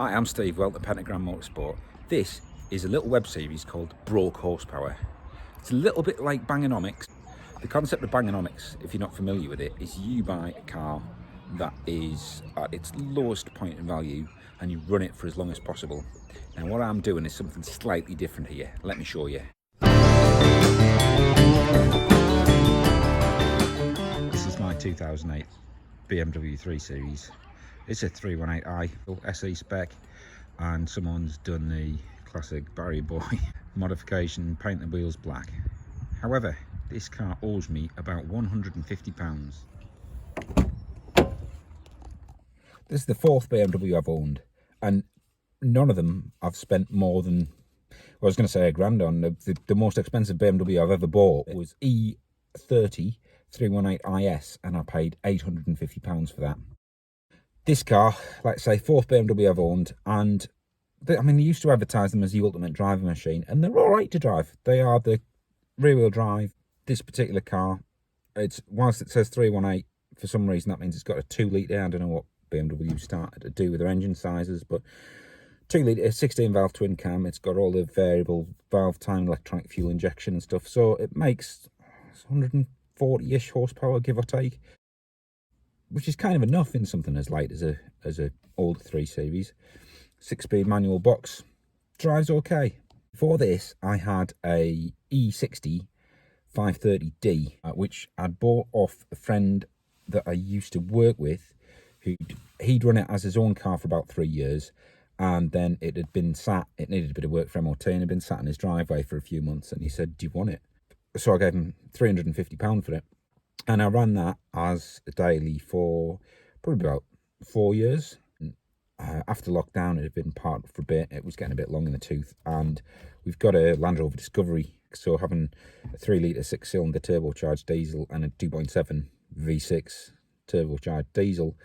Hi, I'm Steve Welt at Pentagram Motorsport. This is a little web series called Broke Horsepower. It's a little bit like Bangernomics. The concept of Bangernomics, if you're not familiar with it, is you buy a car that is at its lowest point in value and you run it for as long as possible. And what I'm doing is something slightly different here. Let me show you. This is my 2008 BMW 3 Series. It's a 318i SE spec, and someone's done the classic Barry Boy modification, paint the wheels black. However, this car owes me about £150. This is the fourth BMW I've owned, and none of them I've spent more than, well, I was going to say £1,000 on. The most expensive BMW I've ever bought was E30 318IS, and I paid £850 for that. This car, like I say, fourth BMW I've owned, and they used to advertise them as the ultimate driving machine, and they're all right to drive. They are the rear-wheel drive. This particular car, whilst it says 318, for some reason that means it's got a 2-litre. I don't know what BMW started to do with their engine sizes, but 2-litre, 16-valve twin cam. It's got all the variable valve time, electronic fuel injection and stuff, so it makes 140-ish horsepower, give or take, which is kind of enough in something as light as a old 3 Series. 6-speed manual box, drives okay. Before this, I had a E60 530D, which I'd bought off a friend that I used to work with. He'd run it as his own car for about 3 years, and then it had been sat, it needed a bit of work for MOT, and had been sat in his driveway for a few months, and he said, "Do you want it?" So I gave him £350 for it. And I ran that as a daily for probably about 4 years. After lockdown, it had been parked for a bit. It was getting a bit long in the tooth. And we've got a Land Rover Discovery. So having a 3-litre 6-cylinder turbocharged diesel and a 2.7 V6 turbocharged diesel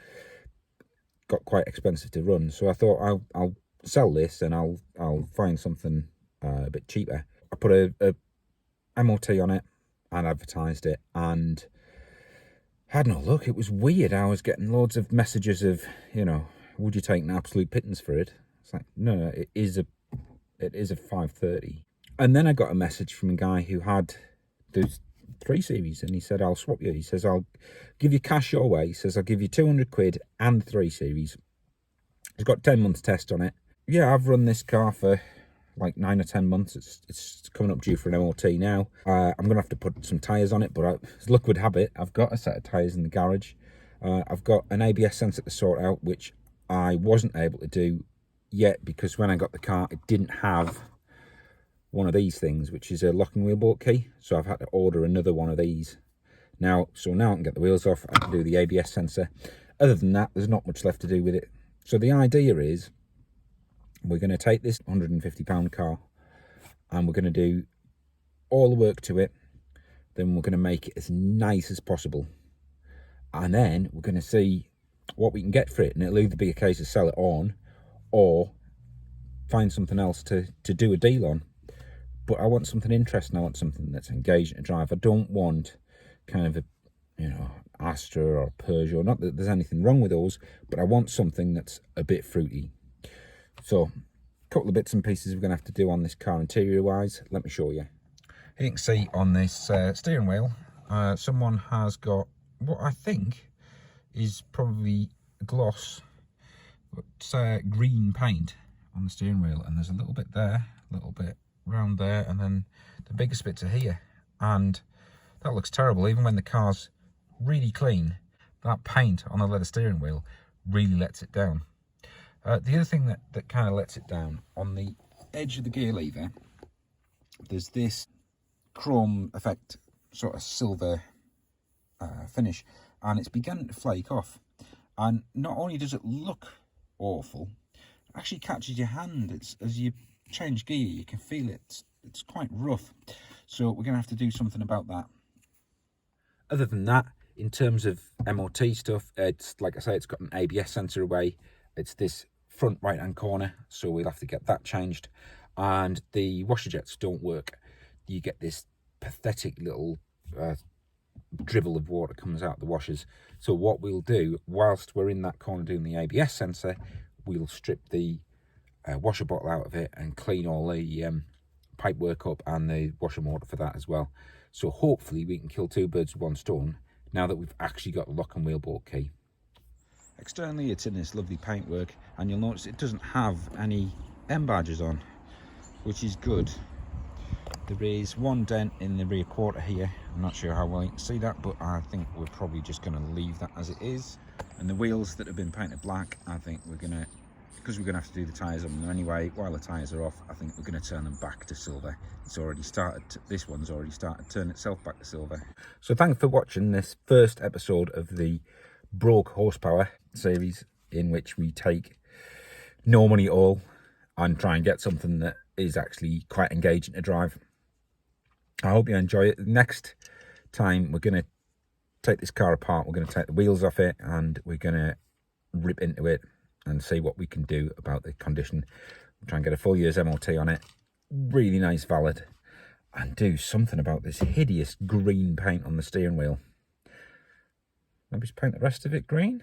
got quite expensive to run. So I thought I'll sell this and I'll find something a bit cheaper. I put a MOT on it and advertised it, and had no luck. It was weird. I was getting loads of messages of, would you take an absolute pittance for it? It's like, no, it is a 530. And then I got a message from a guy who had the 3 Series, and he said, "I'll swap you." He says, "I'll give you cash your way." He says, "I'll give you 200 quid and 3 Series. He's got 10 months test on it. Yeah, I've run this car for like 9 or 10 months. It's coming up due for an MOT now. I'm gonna have to put some tyres on it, but as luck would have it, I've got a set of tyres in the garage. I've got an ABS sensor to sort out, which I wasn't able to do yet because when I got the car, it didn't have one of these things, which is a locking wheel bolt key. So I've had to order another one of these now. So now I can get the wheels off. I can do the ABS sensor. Other than that, there's not much left to do with it. So the idea is, we're going to take this £150 car and we're going to do all the work to it. Then we're going to make it as nice as possible. And then we're going to see what we can get for it. And it'll either be a case of sell it on or find something else to do a deal on. But I want something interesting. I want something that's engaging to drive. I don't want kind of a, Astra or a Peugeot. Not that there's anything wrong with those, but I want something that's a bit fruity. So, a couple of bits and pieces we're going to have to do on this car interior-wise. Let me show you. You can see on this steering wheel, someone has got what I think is probably gloss, but green paint on the steering wheel. And there's a little bit there, a little bit around there, and then the biggest bits are here. And that looks terrible. Even when the car's really clean, that paint on the leather steering wheel really lets it down. The other thing that kind of lets it down, on the edge of the gear lever, there's this chrome effect, sort of silver finish, and it's beginning to flake off. And not only does it look awful, it actually catches your hand. As you change gear, you can feel it. It's quite rough. So we're going to have to do something about that. Other than that, in terms of MOT stuff, it's like I say, it's got an ABS sensor away. It's this front right hand corner, so we'll have to get that changed. And the washer jets don't work. You get this pathetic little dribble of water comes out the washers. So what we'll do, whilst we're in that corner doing the ABS sensor, we'll strip the washer bottle out of it and clean all the pipe work up and the washer motor for that as well. So hopefully we can kill two birds with one stone now that we've actually got the lock and wheel bolt key. Externally it's in this lovely paintwork, and you'll notice it doesn't have any M badges on, which is good. There is one dent in the rear quarter here. I'm not sure how well you can see that, but I think we're probably just going to leave that as it is. And the wheels that have been painted black, I think we're going to, because we're going to have to do the tyres on them anyway, while the tyres are off, I think we're going to turn them back to silver. It's already started, this one's already started to turn itself back to silver. So thanks for watching this first episode of the Broke Horsepower series, in which we take no money at all and try and get something that is actually quite engaging to drive. I hope you enjoy it. Next time we're going to take this car apart, we're going to take the wheels off it, and we're going to rip into it and see what we can do about the condition. Try and get a full year's MOT on it, really nice valid, and do something about this hideous green paint on the steering wheel. Maybe just paint the rest of it green.